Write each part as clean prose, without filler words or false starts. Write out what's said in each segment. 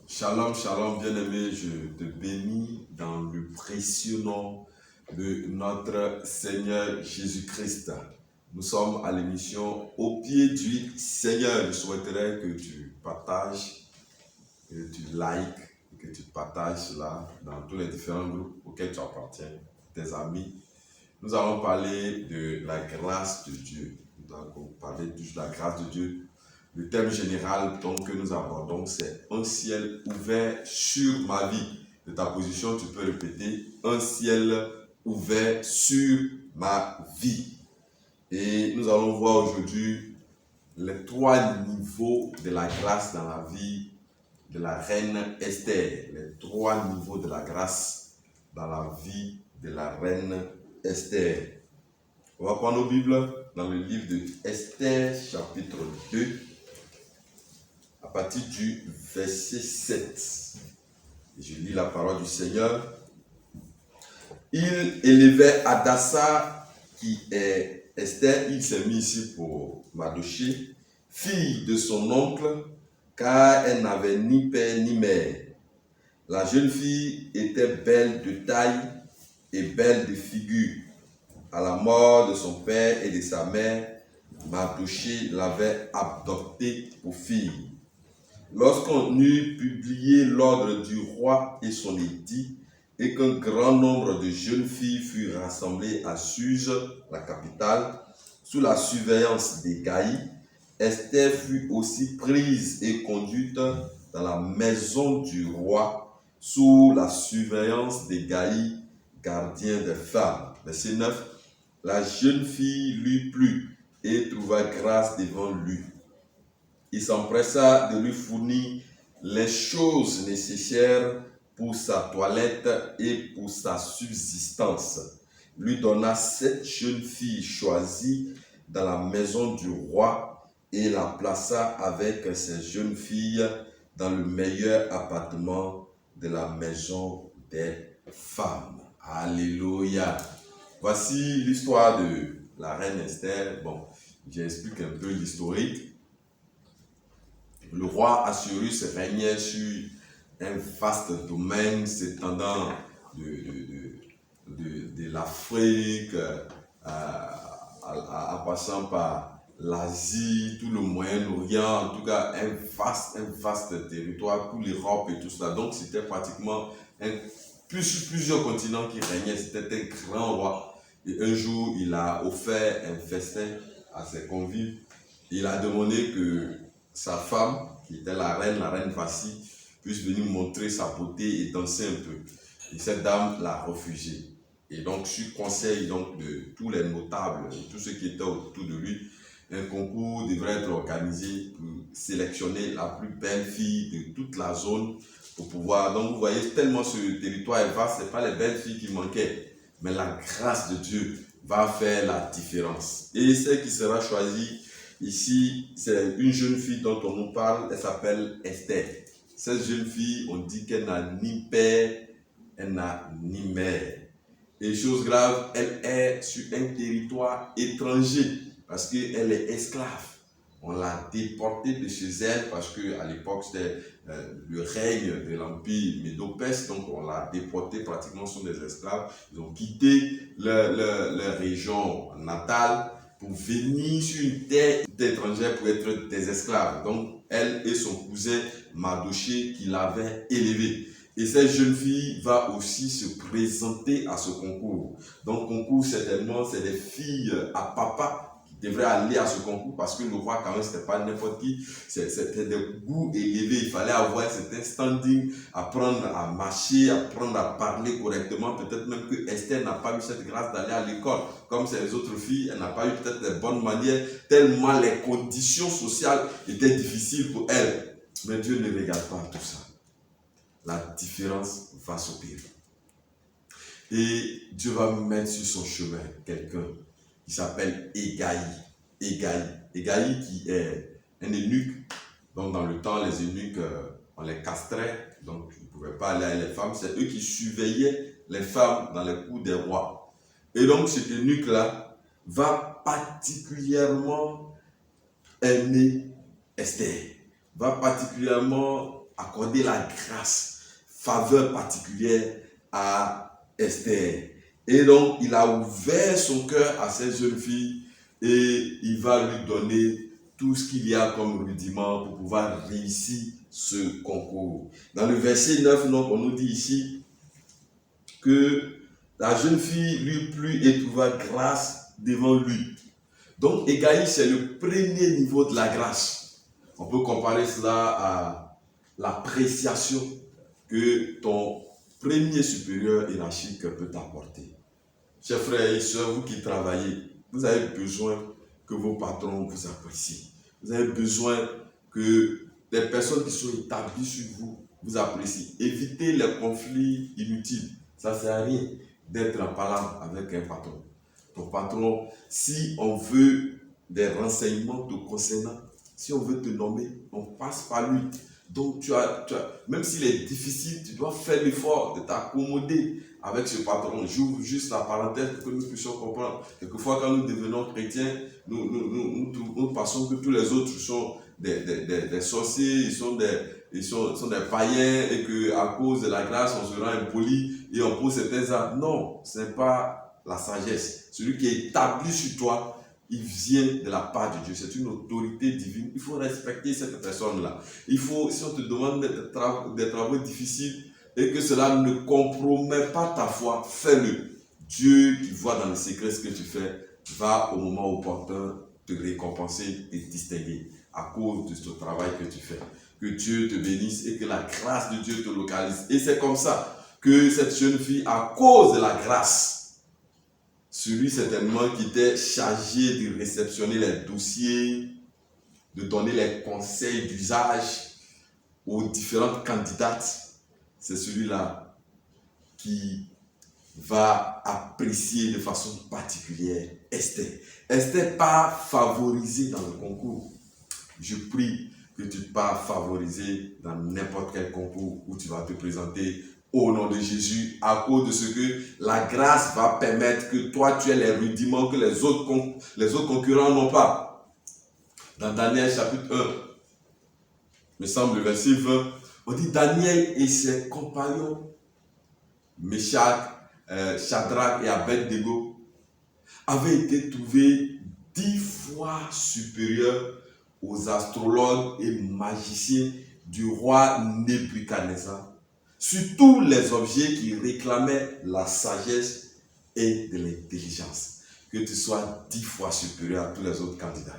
Shalom, shalom, bien-aimé, je te bénis dans le précieux nom de notre Seigneur Jésus-Christ. Nous sommes à l'émission Au pied du Seigneur. Je souhaiterais que tu partages, que tu likes, que tu partages cela dans tous les différents groupes auxquels tu appartiens, tes amis. Nous allons parler de la grâce de Dieu. Nous allons parler de la grâce de Dieu. Le thème général donc, que nous abordons, c'est un ciel ouvert sur ma vie. De ta position, tu peux répéter, un ciel ouvert sur ma vie. Et nous allons voir aujourd'hui les 3 niveaux de la grâce dans la vie de la reine Esther. Les 3 niveaux de la grâce dans la vie de la reine Esther. On va prendre nos Bibles dans le livre de Esther, chapitre 2. À partir du verset 7, je lis la parole du Seigneur. Il élevait Hadassa, qui est Esther, il s'est mis ici pour Mardochée, fille de son oncle, car elle n'avait ni père ni mère. La jeune fille était belle de taille et belle de figure. À la mort de son père et de sa mère, Mardochée l'avait adoptée pour fille. Lorsqu'on eut publié l'ordre du roi et son édit, et qu'un grand nombre de jeunes filles furent rassemblées à Suse, la capitale, sous la surveillance d'Hégaï, Esther fut aussi prise et conduite dans la maison du roi, sous la surveillance d'Hégaï, gardien des femmes. Verset 9. La jeune fille lui plut et trouva grâce devant lui. Il s'empressa de lui fournir les choses nécessaires pour sa toilette et pour sa subsistance. Lui donna 7 jeunes filles choisies dans la maison du roi et la plaça avec ces jeunes filles dans le meilleur appartement de la maison des femmes. Alléluia. Voici l'histoire de la reine Esther. Bon, j'explique un peu l'historique. Le roi Assuérus régnait sur un vaste domaine s'étendant de l'Afrique en passant par l'Asie, tout le Moyen-Orient, en tout cas un vaste territoire, toute l'Europe et tout cela. Donc c'était pratiquement plusieurs continents qui régnaient. C'était un grand roi. Et un jour, il a offert un festin à ses convives. Il a demandé que sa femme, qui était la reine Vassie, puisse venir montrer sa beauté et danser un peu. Et cette dame l'a refusé. Et donc, sur conseil donc, de tous les notables, et tous ceux qui étaient autour de lui, un concours devrait être organisé pour sélectionner la plus belle fille de toute la zone pour pouvoir... Donc, vous voyez, tellement ce territoire est vaste, ce n'est pas les belles filles qui manquaient, mais la grâce de Dieu va faire la différence. Et celle qui sera choisie ici, c'est une jeune fille dont on nous parle, elle s'appelle Esther. Cette jeune fille, on dit qu'elle n'a ni père, elle n'a ni mère. Et chose grave, elle est sur un territoire étranger parce qu'elle est esclave. on l'a déportée de chez elle parce qu'à l'époque, c'était le règne de l'Empire Médo-Perse, donc on l'a déportée pratiquement, sont des esclaves. Ils ont quitté leur région natale pour venir sur une terre étrangère pour être des esclaves. Donc, elle et son cousin Mardochée qui l'avaient élevée. Et cette jeune fille va aussi se présenter à ce concours. Donc, concours, certainement, c'est des filles à papa qui devraient aller à ce concours parce que le roi, quand même, c'était pas n'importe qui. C'était des goûts élevés. Il fallait avoir un certain standing, apprendre à marcher, apprendre à parler correctement. Peut-être même que Esther n'a pas eu cette grâce d'aller à l'école. Comme ces autres filles, elle n'a pas eu peut-être des bonnes manières, tellement les conditions sociales étaient difficiles pour elle. Mais Dieu ne regarde pas tout ça. La différence va s'opérer. Et Dieu va mettre sur son chemin quelqu'un qui s'appelle Égaï. Égaï qui est un eunuque. Donc dans le temps, les eunuques, on les castrait. Donc ils ne pouvaient pas aller avec les femmes. C'est eux qui surveillaient les femmes dans les cours des rois. Et donc cet eunuque-là va particulièrement aimer Esther. Va particulièrement accorder la grâce, faveur particulière à Esther. Et donc, il a ouvert son cœur à cette jeune fille et il va lui donner tout ce qu'il y a comme rudiment pour pouvoir réussir ce concours. Dans le verset 9, donc, on nous dit ici que la jeune fille lui plut et trouva grâce devant lui. Donc, Égaï, c'est le premier niveau de la grâce. On peut comparer cela à l'appréciation que ton premier supérieur hiérarchique peut t'apporter. Chers frères et sœurs, vous qui travaillez, vous avez besoin que vos patrons vous apprécient. Vous avez besoin que les personnes qui sont établies sur vous vous apprécient. Évitez les conflits inutiles. Ça ne sert à rien d'être en parlant avec un patron. Ton patron, si on veut des renseignements te concernant, si on veut te nommer, on passe par lui. Donc, même s'il est difficile, tu dois faire l'effort de t'accommoder avec ce patron. J'ouvre juste la parenthèse pour que nous puissions comprendre. Quelquefois, quand nous devenons chrétiens, nous pensons que tous les autres sont des sorciers, ils sont des païens et qu'à cause de la grâce, on se rend impoli et on pose certains actes. Non, ce n'est pas la sagesse. Celui qui est établi sur toi, il vient de la part de Dieu. C'est une autorité divine. Il faut respecter cette personne-là. Il faut, si on te demande des travaux difficiles et que cela ne compromet pas ta foi, fais-le. Dieu qui voit dans le secret ce que tu fais va au moment opportun te récompenser et distinguer à cause de ce travail que tu fais. Que Dieu te bénisse et que la grâce de Dieu te localise. Et c'est comme ça que cette jeune fille, à cause de la grâce, celui certainement qui était chargé de réceptionner les dossiers, de donner les conseils d'usage aux différentes candidates, c'est celui-là qui va apprécier de façon particulière Esther. Esther pas favorisée dans le concours. Je prie que tu pars favorisé dans n'importe quel concours où tu vas te présenter au nom de Jésus, à cause de ce que la grâce va permettre que toi tu aies les rudiments que les autres concurrents n'ont pas. Dans Daniel chapitre 1, me semble le verset 20, on dit Daniel et ses compagnons, Meshach, Shadrach et Abed-Nego, avaient été trouvés 10 fois supérieurs aux astrologues et magiciens du roi Nebuchadnezzar, sur tous les objets qui réclamaient la sagesse et de l'intelligence. Que tu sois 10 fois supérieur à tous les autres candidats.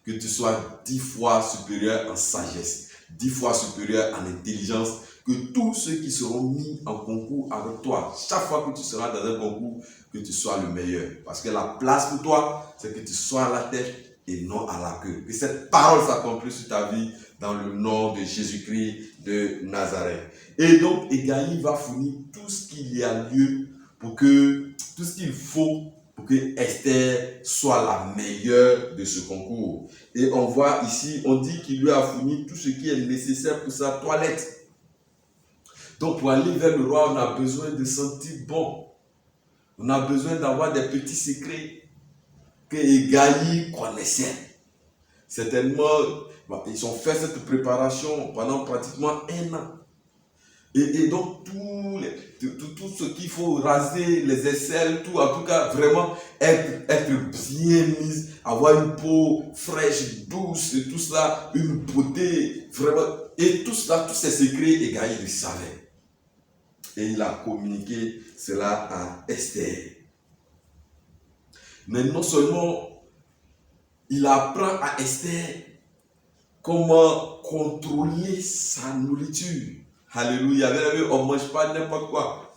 Que tu sois 10 fois supérieur en sagesse, 10 fois supérieur en intelligence, que tous ceux qui seront mis en concours avec toi, chaque fois que tu seras dans un concours, que tu sois le meilleur. Parce que la place pour toi, c'est que tu sois à la tête et non à la queue. Que cette parole s'accomplisse sur ta vie dans le nom de Jésus-Christ de Nazareth. Et donc, Égaï va fournir tout ce qu'il y a lieu pour que, tout ce qu'il faut pour que Esther soit la meilleure de ce concours. Et on voit ici, on dit qu'il lui a fourni tout ce qui est nécessaire pour sa toilette. Donc, pour aller vers le roi, on a besoin de sentir bon. On a besoin d'avoir des petits secrets que Égaï connaissait. Certainement, ils ont fait cette préparation pendant pratiquement 1 an. Et donc, tout ce qu'il faut raser, les aisselles, tout, en tout cas, vraiment être bien mise, avoir une peau fraîche, douce, et tout cela, une beauté, vraiment. Et tout cela, tous ces secrets, et Gaï le savait. Et il a communiqué cela à Esther. Mais non seulement il apprend à Esther comment contrôler sa nourriture. Alléluia. On ne mange pas n'importe quoi.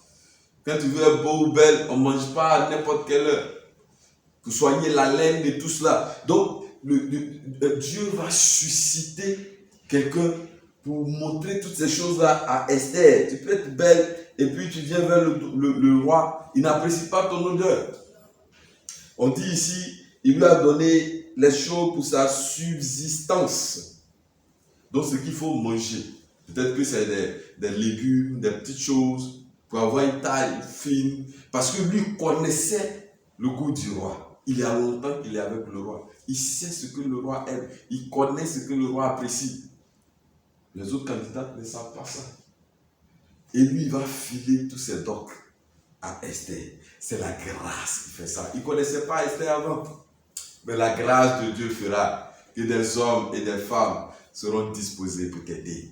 Quand tu veux être beau ou belle, on ne mange pas à n'importe quelle heure. Pour soigner la laine et tout cela. Donc, Dieu va susciter quelqu'un pour montrer toutes ces choses-là à Esther. Tu peux être belle et puis tu viens vers le roi. Il n'apprécie pas ton odeur. On dit ici, il lui a donné les choses pour sa subsistance. Donc, ce qu'il faut manger. Peut-être que c'est des légumes, des petites choses, pour avoir une taille fine. Parce que lui connaissait le goût du roi. Il y a longtemps qu'il est avec le roi. Il sait ce que le roi aime. Il connaît ce que le roi apprécie. Les autres candidats ne savent pas ça. Et lui, il va filer tous ses docs à Esther. C'est la grâce qui fait ça. Il ne connaissait pas Esther avant. Mais la grâce de Dieu fera que des hommes et des femmes seront disposés pour t'aider.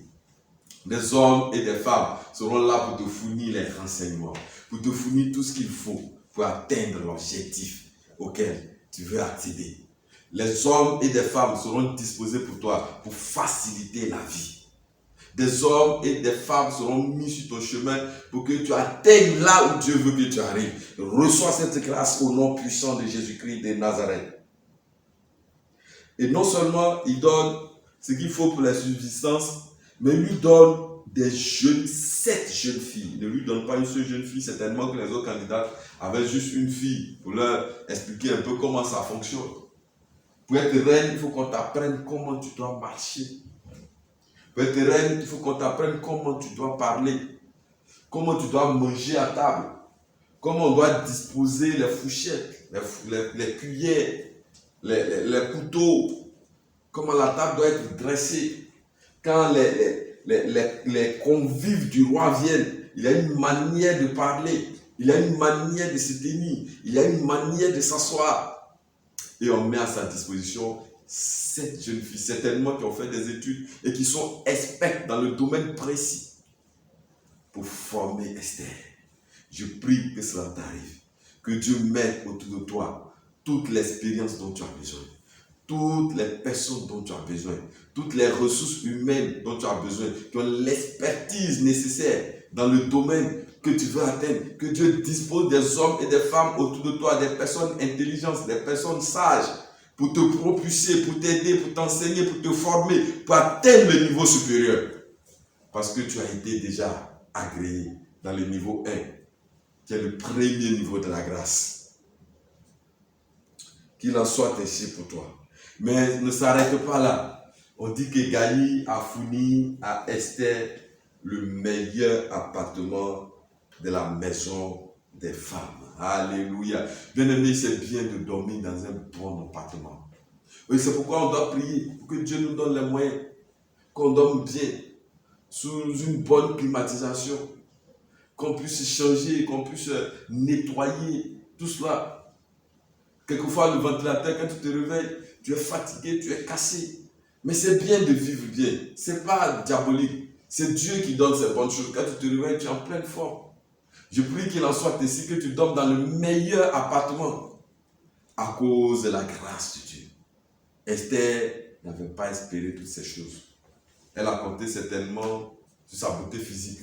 Des hommes et des femmes seront là pour te fournir les renseignements, pour te fournir tout ce qu'il faut pour atteindre l'objectif auquel tu veux accéder. Les hommes et des femmes seront disposés pour toi, pour faciliter la vie. Des hommes et des femmes seront mis sur ton chemin pour que tu atteignes là où Dieu veut que tu arrives. Reçois cette grâce au nom puissant de Jésus-Christ de Nazareth. Et non seulement il donne ce qu'il faut pour la subsistance, mais il lui donne 7 jeunes filles. Il ne lui donne pas une seule jeune fille, certainement que les autres candidats avaient juste une fille pour leur expliquer un peu comment ça fonctionne. Pour être reine, il faut qu'on t'apprenne comment tu dois marcher. Pour être reine, il faut qu'on t'apprenne comment tu dois parler, comment tu dois manger à table, comment on doit disposer les fourchettes, les cuillères, les couteaux, comment la table doit être dressée. Quand les convives du roi viennent, il y a une manière de parler, il y a une manière de se tenir, il y a une manière de s'asseoir. Et on met à sa disposition 7 jeunes filles, certainement qui ont fait des études et qui sont expertes dans le domaine précis pour former Esther. Je prie que cela t'arrive, que Dieu mette autour de toi toute l'expérience dont tu as besoin, toutes les personnes dont tu as besoin, toutes les ressources humaines dont tu as besoin, qui ont l'expertise nécessaire dans le domaine que tu veux atteindre, que Dieu dispose des hommes et des femmes autour de toi, des personnes intelligentes, des personnes sages, pour te propulser, pour t'aider, pour t'enseigner, pour te former, pour atteindre le niveau supérieur. Parce que tu as été déjà agréé dans le niveau 1, qui est le premier niveau de la grâce. Qu'il en soit ainsi pour toi. Mais ne s'arrête pas là. On dit que Gaï a fourni à Esther le meilleur appartement de la maison des femmes. Alléluia. Bien-aimé, c'est bien de dormir dans un bon appartement. Oui, c'est pourquoi on doit prier, pour que Dieu nous donne les moyens, qu'on dorme bien, sous une bonne climatisation, qu'on puisse changer, qu'on puisse nettoyer, tout cela. Quelquefois, le ventilateur, quand tu te réveilles, tu es fatigué, tu es cassé. Mais c'est bien de vivre bien. Ce n'est pas diabolique. C'est Dieu qui donne ces bonnes choses. Quand tu te réveilles, tu es en pleine forme. Je prie qu'il en soit ainsi, que tu dormes dans le meilleur appartement à cause de la grâce de Dieu. Esther n'avait pas espéré toutes ces choses. Elle a compté certainement sur sa beauté physique.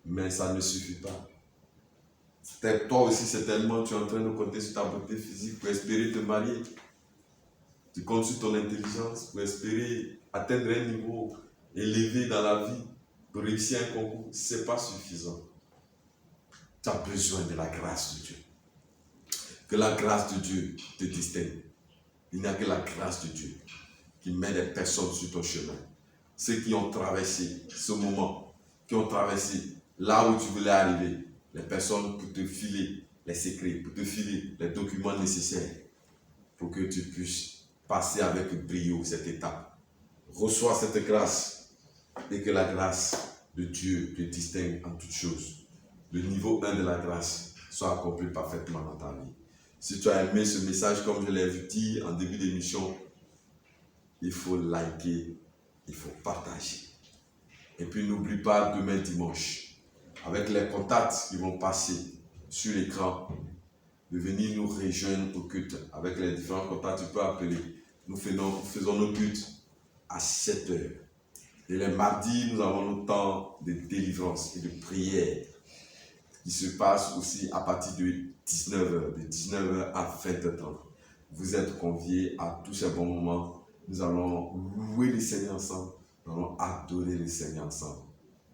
Mais ça ne suffit pas. Toi aussi, certainement, tu es en train de compter sur ta beauté physique pour espérer te marier. Tu comptes sur ton intelligence pour espérer atteindre un niveau élevé dans la vie, pour réussir un concours. Ce n'est pas suffisant. Tu as besoin de la grâce de Dieu. Que la grâce de Dieu te distingue. Il n'y a que la grâce de Dieu qui met des personnes sur ton chemin. Ceux qui ont traversé ce moment, qui ont traversé là où tu voulais arriver, les personnes pour te filer les secrets, pour te filer les documents nécessaires pour que tu puisses passer avec brio cette étape. Reçois cette grâce et que la grâce de Dieu te distingue en toutes choses. Le niveau 1 de la grâce soit accompli parfaitement dans ta vie. Si tu as aimé ce message, comme je l'ai dit en début d'émission, il faut liker, il faut partager. Et puis n'oublie pas demain dimanche, avec les contacts qui vont passer sur l'écran, de venir nous rejoindre au culte. Avec les différents contacts, tu peux appeler. Nous faisons nos cultes à 7 heures. Et les mardis, nous avons nos temps de délivrance et de prière qui se passent aussi à partir de 19h, de 19h à 20h30. Vous êtes conviés à tous ces bons moments. Nous allons louer le Seigneur ensemble. Nous allons adorer le Seigneur ensemble.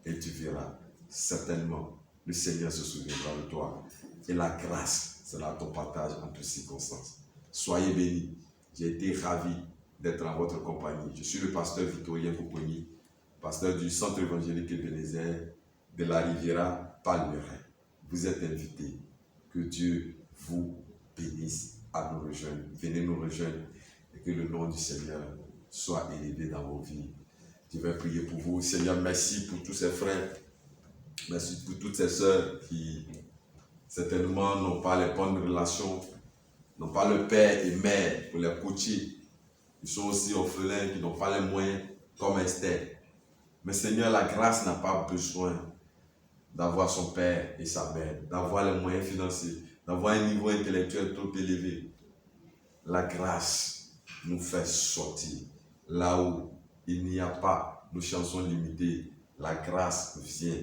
Et tu verras, certainement, le Seigneur se souviendra de toi. Et la grâce sera ton partage en toutes circonstances. Soyez bénis. J'ai été ravi d'être en votre compagnie. Je suis le pasteur Victorien Koukoni, pasteur du Centre évangélique Ebenezer de la Riviera Palmeraie. Vous êtes invités. Que Dieu vous bénisse à nous rejoindre. Venez nous rejoindre et que le nom du Seigneur soit élevé dans vos vies. Je vais prier pour vous. Seigneur, merci pour tous ces frères. Merci pour toutes ces sœurs qui certainement n'ont pas les bonnes relations, n'ont pas le père et mère pour les coacher. Ils sont aussi orphelins qui n'ont pas les moyens comme Esther. Mais Seigneur, la grâce n'a pas besoin d'avoir son père et sa mère, d'avoir les moyens financiers, d'avoir un niveau intellectuel trop élevé. La grâce nous fait sortir là où il n'y a pas nos chansons limitées. La grâce vient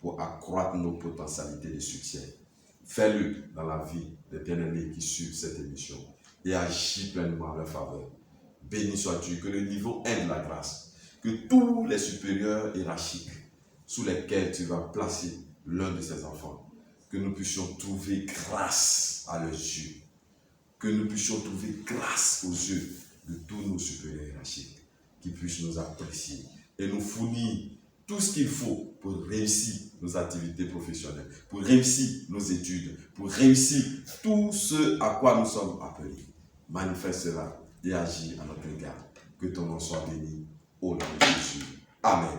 pour accroître nos potentialités de succès. Fais-le dans la vie des bien-aimés qui suivent cette émission et agis pleinement en leur faveur. Béni sois-tu, que le niveau 1 de la grâce, que tous les supérieurs hiérarchiques sous lesquels tu vas placer l'un de ces enfants, que nous puissions trouver grâce à leurs yeux, que nous puissions trouver grâce aux yeux de tous nos supérieurs hiérarchiques, qui puissent nous apprécier et nous fournir tout ce qu'il faut pour réussir nos activités professionnelles, pour réussir nos études, pour réussir tout ce à quoi nous sommes appelés. Manifeste cela et agis à notre égard. Que ton nom soit béni au nom de Jésus. Amen.